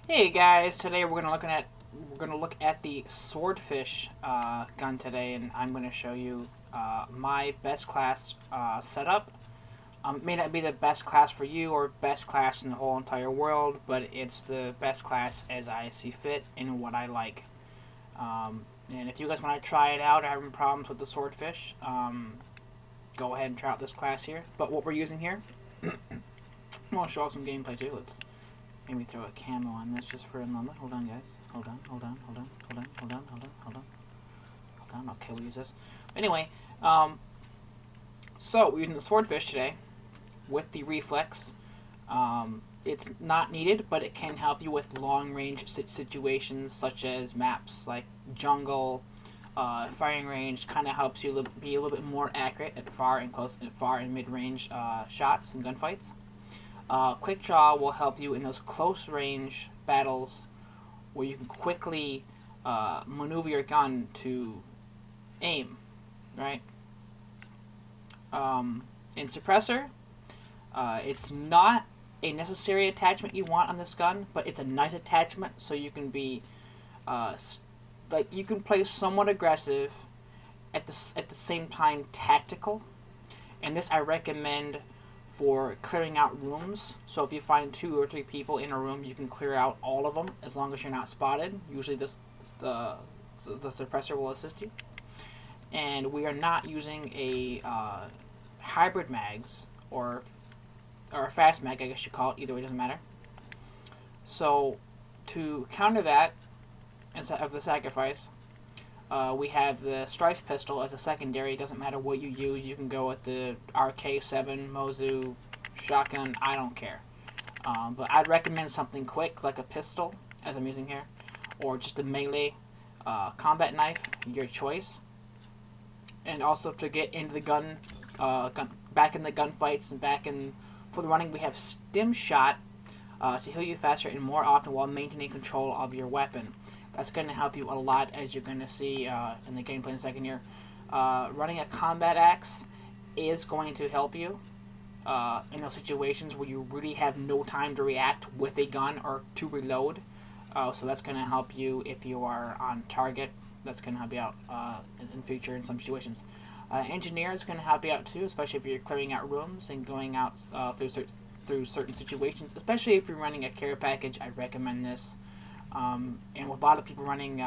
Hey guys, today we're gonna look at the Swordfish gun today, and I'm gonna show you my best class setup. It may not be the best class for you or best class in the whole entire world, but it's the best class as I see fit and what I like. And if you guys want to try it out or having problems with the Swordfish, go ahead and try out this class here. But what we're using here, I'm gonna show off some gameplay too. Let's maybe throw a camo on this just for a moment. Hold on, guys. Hold on. Okay, we'll use this. Anyway, so we're using the Swordfish today with the reflex. It's not needed, but it can help you with long-range situations such as maps like jungle, firing range. Kind of helps you be a little bit more accurate at far and mid-range shots and gunfights. Quick Draw will help you in those close range battles where you can quickly maneuver your gun to aim, right? In Suppressor, it's not a necessary attachment you want on this gun, but it's a nice attachment so you can be, you can play somewhat aggressive at the same time tactical. And this I recommend for clearing out rooms. So if you find 2 or 3 people in a room, you can clear out all of them as long as you're not spotted. Usually the suppressor will assist you. And we are not using a hybrid mags or a fast mag, I guess you call it. Either way, doesn't matter. So to counter that, instead of the sacrifice, we have the Strife pistol as a secondary. It doesn't matter what you use. You can go with the RK7, Mozu, shotgun. I don't care. But I'd recommend something quick like a pistol, as I'm using here, or just a melee combat knife, your choice. And also to get into the back in the gunfights and back in for the running, we have Stim Shot to heal you faster and more often while maintaining control of your weapon. That's going to help you a lot, as you're going to see in the gameplay in a second here. Running a combat axe is going to help you in those situations where you really have no time to react with a gun or to reload. So that's going to help you if you are on target. That's going to help you out in future in some situations. Engineer is going to help you out too, especially if you're clearing out rooms and going out through certain situations. Especially if you're running a care package, I recommend this. And with a lot of people running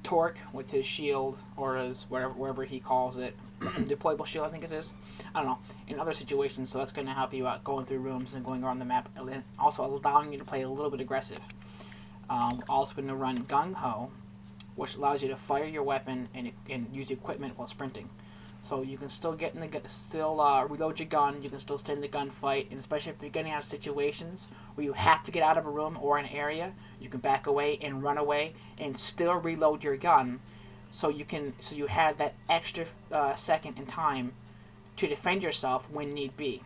Torque with his shield, or his wherever he calls it, deployable shield, I think it is. I don't know. In other situations, so that's going to help you out going through rooms and going around the map, and also allowing you to play a little bit aggressive. Also going to run Gung Ho, which allows you to fire your weapon and use equipment while sprinting. So you can still reload your gun. You can still stay in the gunfight, and especially if you're getting out of situations where you have to get out of a room or an area, you can back away and run away and still reload your gun. So you have that extra second in time to defend yourself when need be.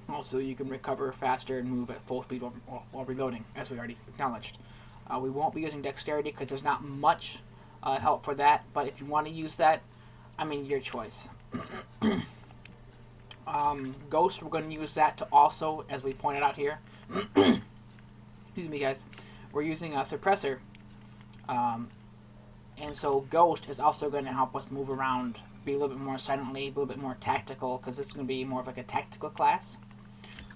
Also, you can recover faster and move at full speed while reloading, as we already acknowledged. We won't be using dexterity because there's not much help for that. But if you want to use that, I mean, your choice. Ghost, we're going to use that to also, as we pointed out here, excuse me guys, we're using a suppressor. And so Ghost is also going to help us move around, be a little bit more silently, a little bit more tactical, because this is going to be more of like a tactical class.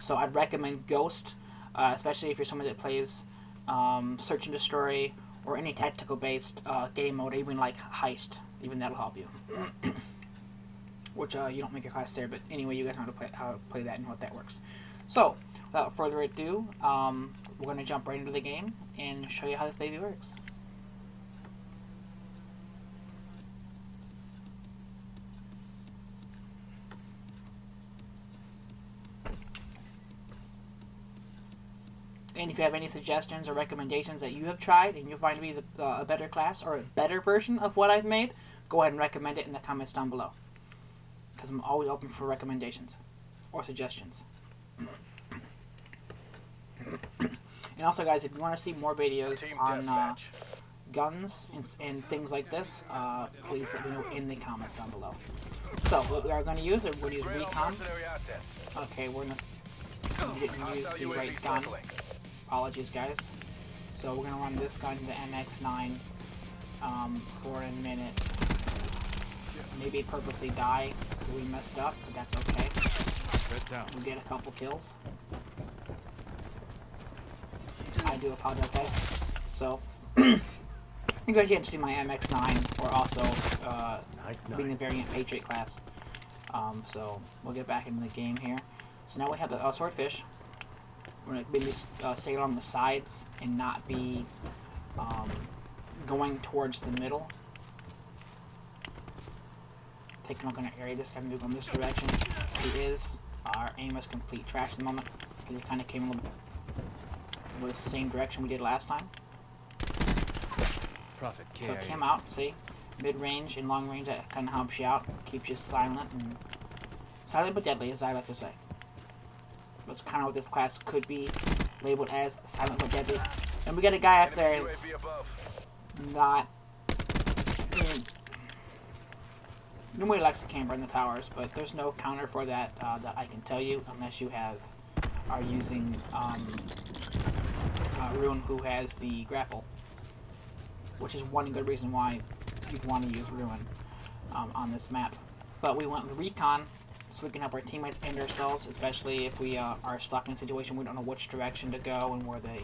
So I'd recommend Ghost, especially if you're someone that plays Search and Destroy or any tactical based game mode, even like Heist. Even that'll help you. Which you don't make a class there, but anyway, you guys know how to play that and what that works. So, without further ado, we're going to jump right into the game and show you how this baby works. And if you have any suggestions or recommendations that you have tried and you find to be a better class or a better version of what I've made, go ahead and recommend it in the comments down below. Because I'm always open for recommendations or suggestions. And also, guys, if you want to see more videos on guns and things like this, please let me know in the comments down below. So, what we are going to use, we're going to use recon. Okay, we didn't use the right gun. Apologies, guys. So we're gonna run this gun to the MX9 for a minute. Maybe purposely die because we messed up, but that's okay. We get a couple kills. I do apologize, guys. So, you guys get to see my MX9, or also being the variant Patriot class. So, we'll get back into the game here. So now we have the Swordfish. We're going to maybe stay on the sides and not be going towards the middle. Taking a look in our area, this guy can move in this direction. He is. Our aim is complete trash at the moment because he kind of came a little bit with the same direction we did last time. Profit Took him out, see? Mid-range and long range, that kind of helps you out. Keeps you silent and silent but deadly, as I like to say. That's kind of what this class could be labeled as, silent but deadly. And we got a guy up there that's not... Nobody likes to camper in the towers, but there's no counter for that that I can tell you, unless you are using Ruin, who has the grapple, which is one good reason why you want to use Ruin on this map. But we went with Recon, so we can help our teammates and ourselves, especially if we are stuck in a situation we don't know which direction to go and where the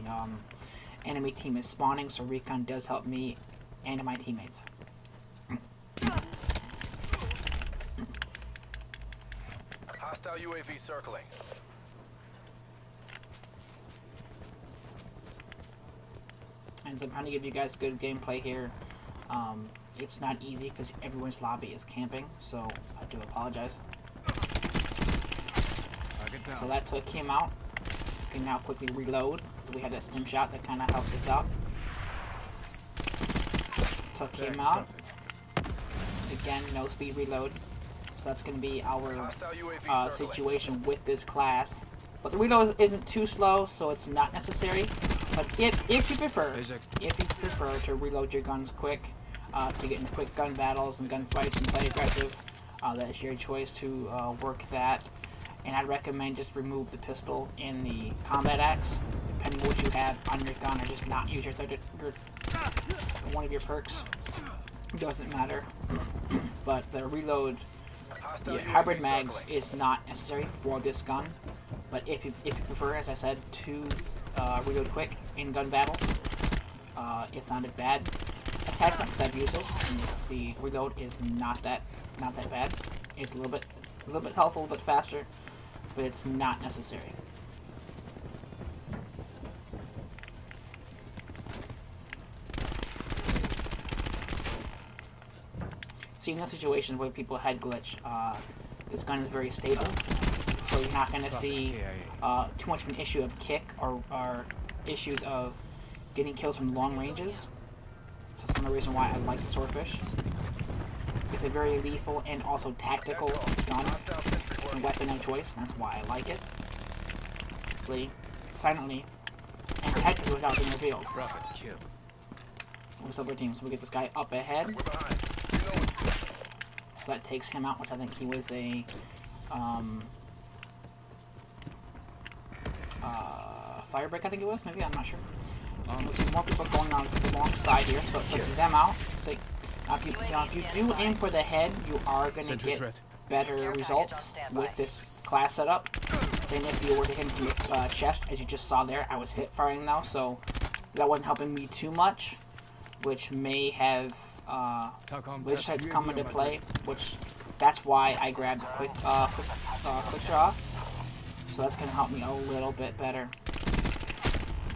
enemy team is spawning, so Recon does help me and my teammates. Hostile UAV circling. And so I'm trying to give you guys good gameplay here. It's not easy because everyone's lobby is camping, so I do apologize. So that took him out. We can now quickly reload because we have that stim shot that kind of helps us out. Took him out. Again, no speed reload. So that's going to be our situation with this class. But the reload isn't too slow, so it's not necessary. But if you prefer to reload your guns quick, to get into quick gun battles and gunfights and play aggressive, that is your choice to work that. And I'd recommend just remove the pistol and the combat axe, depending on what you have on your gun, or just not use your one of your perks. Doesn't matter. But the reload, the hybrid mags is not necessary for this gun. But if you prefer, as I said, to reload quick in gun battles, it's not a bad attachment because I've used those. And the reload is not that bad. It's a little bit helpful, a little bit faster, but it's not necessary. See, in those situations where people head glitch, this gun is very stable, so you're not going to see too much of an issue of kick or issues of getting kills from long ranges. That's another reason why I like the Swordfish. It's a very lethal and also tactical gun and weapon of choice, and that's why I like it. Silently and tactically without being revealed. What's up, our team? So we get this guy up ahead. So that takes him out, which I think he was a Firebreak, I think it was, maybe, I'm not sure. We see more people going on the long side here, so it took them out. So, if you do aim for the head, you are going to get better results with this class setup than if you were to hit him from the chest, as you just saw there. I was hip firing though, so that wasn't helping me too much, which may have laser sights come into play, which that's why I grabbed a quick draw. So that's going to help me a little bit better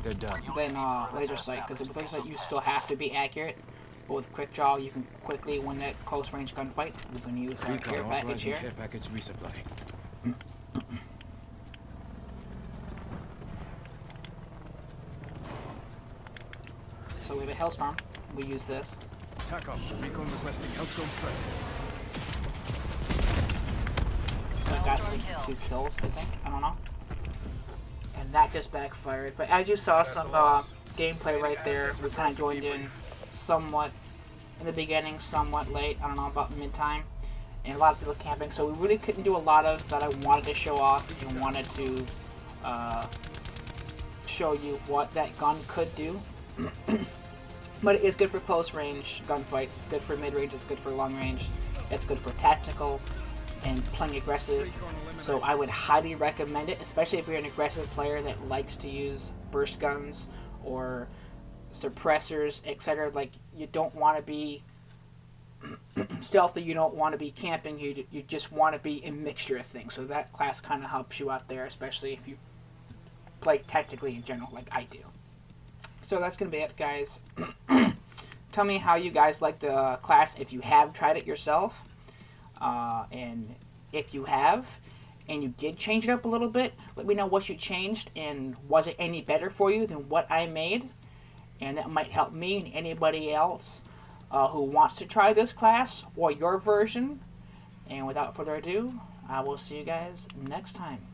than laser sight, because with laser sight you still have to be accurate, but with quick draw you can quickly win that close range gunfight. We can use our care package here. So we have a Hailstorm. We use this. Recon requesting Hailstorm strike. So I got 2 kills, I think. I don't know. And that just backfired. But as you saw, some gameplay right there. We kind of joined in somewhat in the beginning, somewhat late. I don't know, about mid-time. And a lot of people camping. So we really couldn't do a lot of that I wanted to show off and wanted to show you what that gun could do. But it is good for close range gunfights. It's good for mid range. It's good for long range. It's good for tactical and playing aggressive. So I would highly recommend it, especially if you're an aggressive player that likes to use burst guns or suppressors, etc. Like, you don't want to be stealthy, you don't want to be camping, you just want to be a mixture of things. So that class kind of helps you out there, especially if you play tactically in general like I do. So that's going to be it, guys. Tell me how you guys like the class if you have tried it yourself. And if you have, and you did change it up a little bit, let me know what you changed, and was it any better for you than what I made? And that might help me and anybody else who wants to try this class or your version. And without further ado, I will see you guys next time.